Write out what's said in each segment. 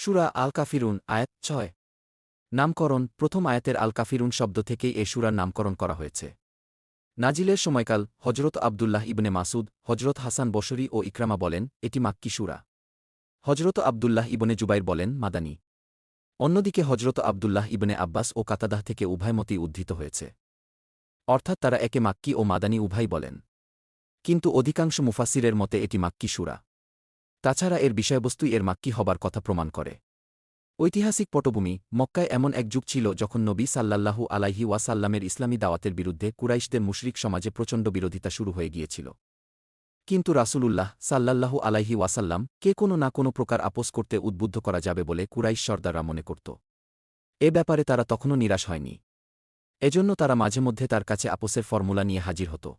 সূরা আল কাফিরুন আয়াত ৬। নামকরণ প্রথম আয়াতের আল কাফিরুন শব্দ থেকেই এ সূরার নামকরণ করা হয়েছে। নাজিলের সময়কাল হজরত আবদুল্লাহ ইবনে মাসুদ, হজরত হাসান বসরি ও ইকরামা বলেন এটি মাক্কি সূরা। হজরত আবদুল্লাহ ইবনে জুবাইর বলেন মাদানী। অন্যদিকে হজরত আবদুল্লাহ ইবনে আব্বাস ও কাতাদাহ থেকে উভয় মতেই উদ্ধৃত হয়েছে। অর্থাৎ তারা একে মাক্কি ও মাদানী উভয় বলেন। কিন্তু অধিকাংশ মুফাসিরের মতে এটি মাক্কি সূরা। তাছাড়া এর বিষয়বস্তুই এর মাক্কি হবার কথা প্রমাণ করে। ঐতিহাসিক পটভূমি মক্কায় এমন এক যুগ ছিল যখন নবী সাল্লাল্লাহু আলাইহি ওয়াসাল্লামের ইসলামী দাওয়াতের বিরুদ্ধে কুরাইশদের মুশরিক সমাজে প্রচণ্ড বিরোধিতা শুরু হয়ে গিয়েছিল। কিন্তু রাসূলুল্লাহ সাল্লাল্লাহু আলাইহি ওয়াসাল্লাম কে কোনো না কোনো প্রকার আপোস করতে উদ্বুদ্ধ করা যাবে বলে কুরাইশ সর্দাররা মনে করত। এ ব্যাপারে তারা তখনও নিরাশ হয়নি। এজন্য তারা মাঝে মধ্যে তার কাছে আপোসের ফর্মুলা নিয়ে হাজির হতো।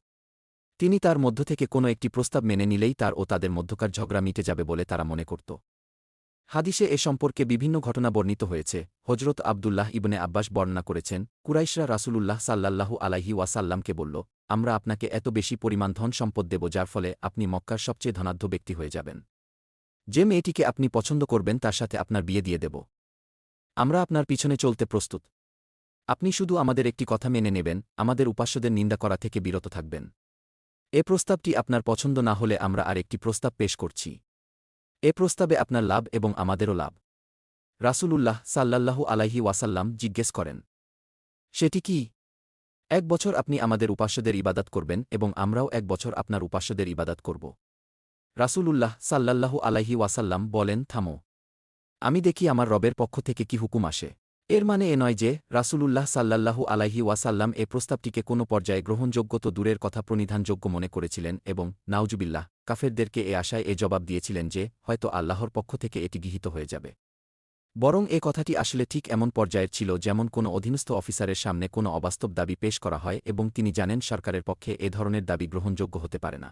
তিনি তার মধ্য থেকে কোনো একটি প্রস্তাব মেনে নিলেই তার ও তাদের মধ্যকার ঝগড়া মিটে যাবে বলে তারা মনে করত। হাদিসে এ সম্পর্কে বিভিন্ন ঘটনা বর্ণিত হয়েছে। হজরত আবদুল্লাহ ইবনে আব্বাস বর্ণনা করেছেন, কুরাইশরা রাসূলুল্লাহ সাল্লাল্লাহু আলাইহি ওয়াসাল্লামকে বলল, আমরা আপনাকে এত বেশি পরিমাণ ধন সম্পদ দেব যার ফলে আপনি মক্কার সবচেয়ে ধনাঢ্য ব্যক্তি হয়ে যাবেন। যে মেয়েটিকে আপনি পছন্দ করবেন তার সাথে আপনার বিয়ে দিয়ে দেব। আমরা আপনার পিছনে চলতে প্রস্তুত। আপনি শুধু আমাদের একটি কথা মেনে নেবেন, আমাদের উপাস্যদের নিন্দা করা থেকে বিরত থাকবেন। এ প্রস্তাবটি আপনার পছন্দ না হলে আমরা আর একটি প্রস্তাব পেশ করছি। এ প্রস্তাবে আপনার লাভ এবং আমাদেরও লাভ। রাসূলুল্লাহ সাল্লাল্লাহু আলাইহি ওয়াসাল্লাম জিজ্ঞেস করেন, সেটি কি? ১ বছর আপনি আমাদের উপাস্যদের ইবাদত করবেন এবং আমরাও ১ বছর আপনার উপাস্যদের ইবাদত করব। রাসূলুল্লাহ সাল্লাল্লাহু আলাইহি ওয়াসাল্লাম বলেন, থামো। আমি দেখি আমার রবের পক্ষ থেকে কি হুকুম আসে। এর মানে এ নয় যে রাসূলুল্লাহ সাল্লাল্লাহু আলাইহি ওয়াসাল্লাম এ প্রস্তাবটিকে কোনো পর্যায়ে গ্রহণযোগ্য তো দূরের কথা প্রণিধানযোগ্য মনে করেছিলেন এবং নাউজুবিল্লাহ কাফেরদেরকে এ আশায় এ জবাব দিয়েছিলেন যে হয়তো আল্লাহর পক্ষ থেকে এটি গৃহীত হয়ে যাবে। বরং এ কথাটি আসলে ঠিক এমন পর্যায়ের ছিল যেমন কোনো অধীনস্থ অফিসারের সামনে কোনো অবাস্তব দাবি পেশ করা হয় এবং তিনি জানেন সরকারের পক্ষে এ ধরনের দাবি গ্রহণযোগ্য হতে পারে না।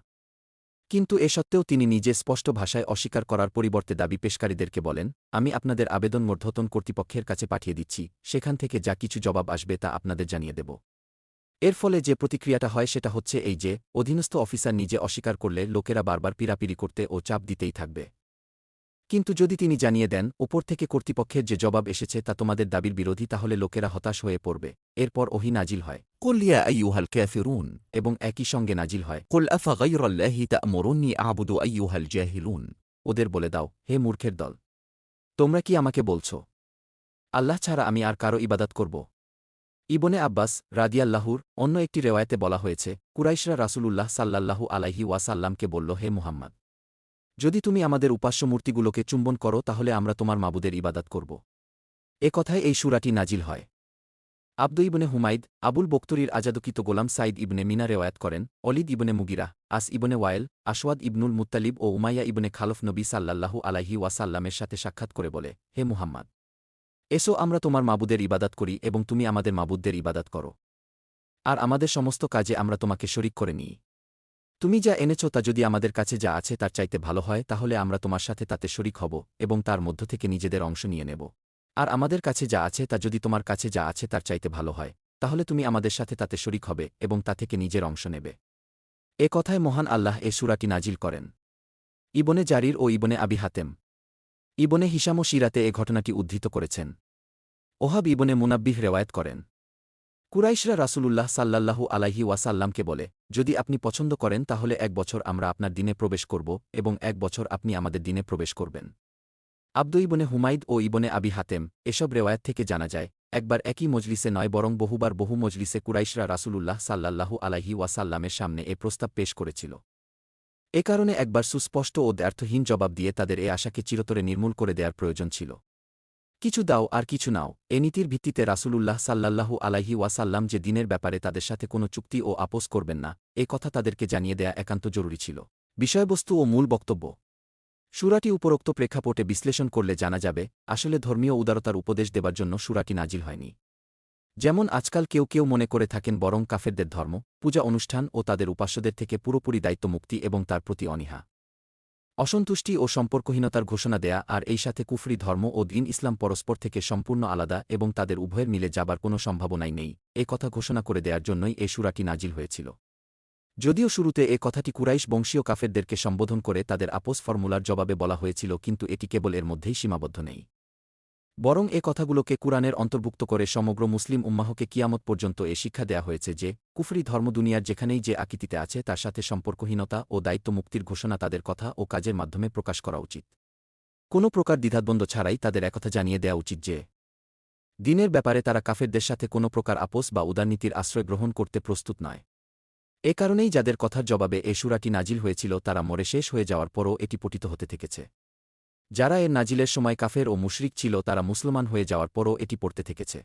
কিন্তু এ সত্ত্বেও তিনি নিজে স্পষ্ট ভাষায় অস্বীকার করার পরিবর্তে দাবি পেশকারীদেরকে বলেন, আমি আপনাদের আবেদন ঊর্ধ্বতন কর্তৃপক্ষের কাছে পাঠিয়ে দিচ্ছি, সেখান থেকে যা কিছু জবাব আসবে তা আপনাদের জানিয়ে দেব। এর ফলে যে প্রতিক্রিয়াটা হয় সেটা হচ্ছে এই যে অধীনস্থ অফিসার নিজে অস্বীকার করলে লোকেরা বারবার পীড়াপিড়ি করতে ও চাপ দিতেই থাকবে। কিন্তু যদি তিনি জানিয়ে দেন ওপর থেকে কর্তৃপক্ষের যে জবাব এসেছে তা তোমাদের দাবির বিরোধী, তাহলে লোকেরা হতাশ হয়ে পড়বে। এরপর ওহী নাজিল হয়, কুল ইয়া আইয়ুহাল কাফিরুন, এবং একই সঙ্গে নাজিল হয়, কুল আফাগাইরাল্লাহি তা'মুরুন্নী আ'বুদু আইয়ুহাল জাহিলুন। ওদের বলে দাও, হে মূর্খের দল, তোমরা কি আমাকে বলছ আল্লাহ ছাড়া আমি আর কারো ইবাদত করব? ইবনে আব্বাস রাদিয়াল্লাহুর অন্য একটি রেওয়ায়েতে বলা হয়েছে, কুরাইশরা রাসূলুল্লাহ সাল্লাল্লাহু আলাইহি ওয়াসাল্লামকে বলল, হে মুহাম্মদ, যদি তুমি আমাদের উপাস্য মূর্তিগুলোকে চুম্বন করো তাহলে আমরা তোমার মাবুদের ইবাদত করব। এ কথায় এই সূরাটি নাজিল হয়। আবদু ইবনে হুমাইদ আবুল বক্তরির আজাদকিত গোলাম সাইদ ইবনে মিনা রেওয়ায়াত করেন, অলিদ ইবনে মুগিরা, আস ইবনে ওয়ায়েল, আশওয়াদ ইবনুল মুত্তালিব ও উমাইয়া ইবনে খালফ নবী সাল্লাল্লাহু আলাইহি ওয়াসাল্লামের সাথে সাক্ষাৎ করে বলে, হে মুহাম্মদ, এসো আমরা তোমার মাবুদের ইবাদত করি এবং তুমি আমাদের মাবুদদের ইবাদত করো। আর আমাদের সমস্ত কাজে আমরা তোমাকে শরিক করে নিই। তুমি যা এনেছ তা যদি আমাদের কাছে যা আছে তার চাইতে ভালো হয় তাহলে আমরা তোমার সাথে তাতে শরিক হব এবং তার মধ্য থেকে নিজেদের অংশ নিয়ে নেব। আর আমাদের কাছে যা আছে তা যদি তোমার কাছে যা আছে তার চাইতে ভালো হয় তাহলে তুমি আমাদের সাথে তাতে শরিক হবে এবং তা থেকে নিজের অংশ নেবে। এ কথায় মহান আল্লাহ এ সূরাটি নাজিল করেন। ইবনে জারির ও ইবনে আবি হাতেম ইবনে হিশাম ও সিরাতে এ ঘটনাটি উদ্ধৃত করেছেন। ওহাব ইবনে মুনাব্বিহ রেওয়ায়েত করেন, কুরাইশরা রাসূলুল্লাহ সাল্লাল্লাহু আলাইহি ওয়াসাল্লামকে বলে, যদি আপনি পছন্দ করেন তাহলে ১ বছর আমরা আপনার দিনে প্রবেশ করব এবং ১ বছর আপনি আমাদের দিনে প্রবেশ করবেন। আবদু ইবনে হুমাইদ ও ইবনে আবি হাতেম এসব রেওয়ায়াত থেকে জানা যায়, একবার একই মজলিসে নয় বরং বহুবার বহু মজলিসে কুরাইশরা রাসূলুল্লাহ সাল্লাল্লাহু আলাইহি ওয়াসাল্লামের সামনে এ প্রস্তাব পেশ করেছিল। এ কারণে একবার সুস্পষ্ট ও দ্ব্যর্থহীন জবাব দিয়ে তাদের এ আশাকে চিরতরে নির্মূল করে দেওয়ার প্রয়োজন ছিল। কিছু দাও আর কিছু নাও, এ নীতির ভিত্তিতে রাসূলুল্লাহ সাল্লাল্লাহু আলাইহি ওয়াসাল্লাম যে দিনের ব্যাপারে তাদের সাথে কোনো চুক্তি ও আপোস করবেন না, এ কথা তাদেরকে জানিয়ে দেয়া একান্ত জরুরি ছিল। বিষয়বস্তু ও মূল বক্তব্য। সূরাটি উপরোক্ত প্রেক্ষাপটে বিশ্লেষণ করলে জানা যাবে, আসলে ধর্মীয় উদারতার উপদেশ দেবার জন্য সূরাটি নাজিল হয়নি। যেমন আজকাল কেউ কেউ মনে করে থাকেন, বরং কাফেরদের ধর্ম, পূজা অনুষ্ঠান ও তাদের উপাস্যদের থেকে পুরোপুরি দায়িত্ব মুক্তি এবং তার প্রতি অনীহা, অসন্তুষ্টি ও সম্পর্কহীনতার ঘোষণা দেয়া, আর এই সাথে কুফরি ধর্ম ও দ্বীন ইসলাম পরস্পর থেকে সম্পূর্ণ আলাদা এবং তাদের উভয়ের মিলে যাবার কোনো সম্ভাবনাই নেই, এ কথা ঘোষণা করে দেওয়ার জন্যই এ সূরাটি নাজিল হয়েছিল। যদিও শুরুতে এ কথাটি কুরাইশ বংশীয় কাফেরদেরকে সম্বোধন করে তাদের আপোস ফর্মুলার জবাবে বলা হয়েছিল, কিন্তু এটি কেবল এর মধ্যেই সীমাবদ্ধ নেই। বরং এ কথাগুলোকে কুরআনের অন্তর্ভুক্ত করে সমগ্র মুসলিম উম্মাহকে কিয়ামত পর্যন্ত এ শিক্ষা দেয়া হয়েছে যে কুফরি ধর্ম দুনিয়ার যেখানেই যে আকৃতিতে আছে তার সাথে সম্পর্কহীনতা ও দায়িত্ব মুক্তির ঘোষণা তাদের কথা ও কাজের মাধ্যমে প্রকাশ করা উচিত। কোনো প্রকার দ্বিধাদ্বন্দ্ব ছাড়াই তাদের একথা জানিয়ে দেয়া উচিত যে দিনের ব্যাপারে তারা কাফেরদের সাথে কোনো প্রকার আপোস বা উদারনীতির আশ্রয় গ্রহণ করতে প্রস্তুত নয়। এ কারণেই যাদের কথার জবাবে এ সূরাটি নাজিল হয়েছিল তারা মরে শেষ হয়ে যাওয়ার পরও এটি পঠিত হতে থেকেছে। যারা এর নাজিলের সময় কাফের ও মুশরিক ছিল তারা মুসলমান হয়ে যাওয়ার পরও এটি পড়তে থেকেছে।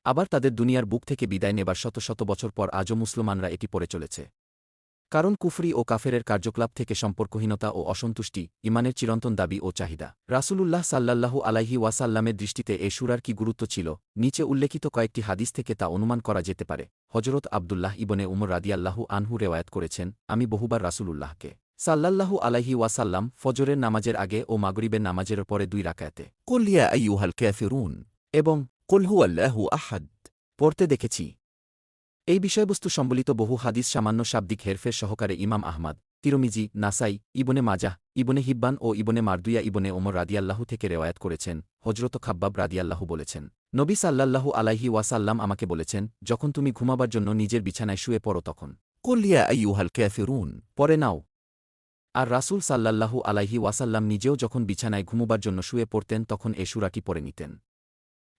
আবার তাদের দুনিয়ার বুক থেকে বিদায় নেবার শত শত বছর পর আজও মুসলমানরা এটি পড়ে চলেছে। কারণ কুফরি ও কাফেরের কার্যকলাপ থেকে সম্পর্কহীনতা ও অসন্তুষ্টি ইমানের চিরন্তন দাবি ও চাহিদা। রাসূলুল্লাহ সাল্লাল্লাহু আলাইহি ওয়াসাল্লামের দৃষ্টিতে এ সূরার কি গুরুত্ব ছিল, নিচে উল্লেখিত কয়েকটি হাদিস থেকে তা অনুমান করা যেতে পারে। হজরত আবদুল্লাহ ইবনে উমর রাদিয়াল্লাহু আনহু রেওয়ায়াত করেছেন, আমি বহুবার রাসূলুল্লাহকে সাল্লাল্লাহু আলাইহি ওয়াসাল্লাম ফজরের নামাজের আগে ও মাগরিবের নামাজের পরে 2 রাকায়াতে কুল ইয়া আইয়ুহাল কাফিরুন এবং কুল হুয়াল্লাহু আহাদ পড়তে দেখেছি। এই বিষয়বস্তু সম্বলিত বহু হাদিস সামান্য শাব্দিক হেরফের সহকারে ইমাম আহমদ, তিরমিজি, নাসাই, ইবনে মাজাহ, ইবনে হিব্বান ও ইবনে মারদুয়া ইবনে ওমর রাদিয়াল্লাহু থেকে রেওয়ায়াত করেছেন। হজরত খাব্বাব রাদিয়াল্লাহু বলেছেন, নবী সাল্লাল্লাহু আলাইহি ওয়াসাল্লাম আমাকে বলেছেন, যখন তুমি ঘুমাবার জন্য নিজের বিছানায় শুয়ে পড়ো তখন কুল ইয়া আইয়ুহাল কাফিরুন পড়ে নাও। আর রাসূল সাল্লাল্লাহু আলাইহি ওয়াসাল্লাম নিজেও যখন বিছানায় ঘুমুবার জন্য শুয়ে পড়তেন তখন এ সূরাটি পড়ে নিতেন।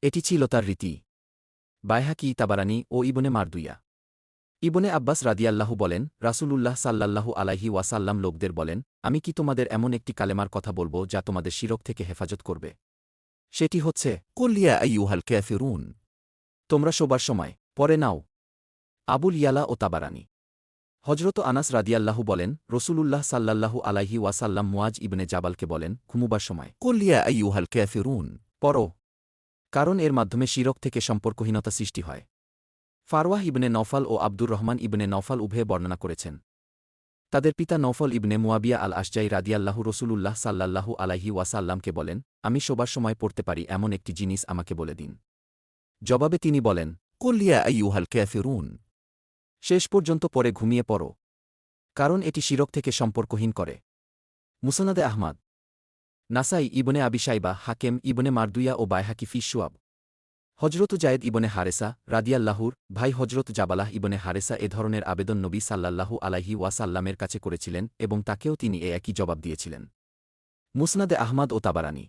এটি ছিল তার রীতি। বাইহাকি, তাবারানী ও ইবনে মারদুয়া। ইবনে আব্বাস রাদিয়াল্লাহু বলেন, রাসূলুল্লাহ সাল্লাল্লাহু আলাইহি ওয়াসাল্লাম লোকদের বলেন, আমি কি তোমাদের এমন একটি কালেমার কথা বলবো যা তোমাদের শিরক থেকে হেফাজত করবে? সেটি হচ্ছে কুল ইয়া আইয়ুহাল কাফিরুন। তোমরা শোবার সময় পড়ে নাও। আবুল ইয়ালা ও তাবারানী। হজরত আনাস রাদিয়াল্লাহু বলেন, রসূলুল্লাহ সাল্লাল্লাহু আলাইহি ওয়াসাল্লাম মুয়াজ ইবনে জাবালকে বলেন, ঘুমুবার সময় কুল ইয়া আইয়ুহাল কাফিরুন পড়ো, কারণ এর মাধ্যমে শিরক থেকে সম্পর্কহীনতা সৃষ্টি হয়। ফারওয়াহ ইবনে নওফাল ও আব্দুর রহমান ইবনে নওফাল উভয়ে বর্ণনা করেছেন। তাদের পিতা নওফল ইবনে মুয়াবিয়া আল আশজাই রাদিয়াল্লাহু রসূলুল্লাহ সাল্লাল্লাহু আলাইহি ওয়াসাল্লামকে বলেন, আমি শোবার সময় পড়তে পারি এমন একটি জিনিস আমাকে বলে দিন। জবাবে তিনি বলেন, কুল ইয়া আইয়ুহাল কাফিরুন। শেষ পর্যন্ত পরে ঘুমিয়ে পড়ো, কারণ এটি শিরক থেকে সম্পর্কহীন করে। মুসনাদে আহমদ, নাসাই, ইবনে আবি শাইবা, হাকেম, ইবনে মারদুয়া ও বাইহাকি ফি শুআব। হজরত জায়েদ ইবনে হারেসা রাদিয়াল্লাহুর ভাই হজরত জাবালাহ ইবনে হারেসা এ ধরনের আবেদন নবী সাল্লাল্লাহু আলাইহি ওয়াসাল্লামের কাছে করেছিলেন এবং তাকেও তিনি একই জবাব দিয়েছিলেন। মুসনাদে আহমদ ও তাবারানী।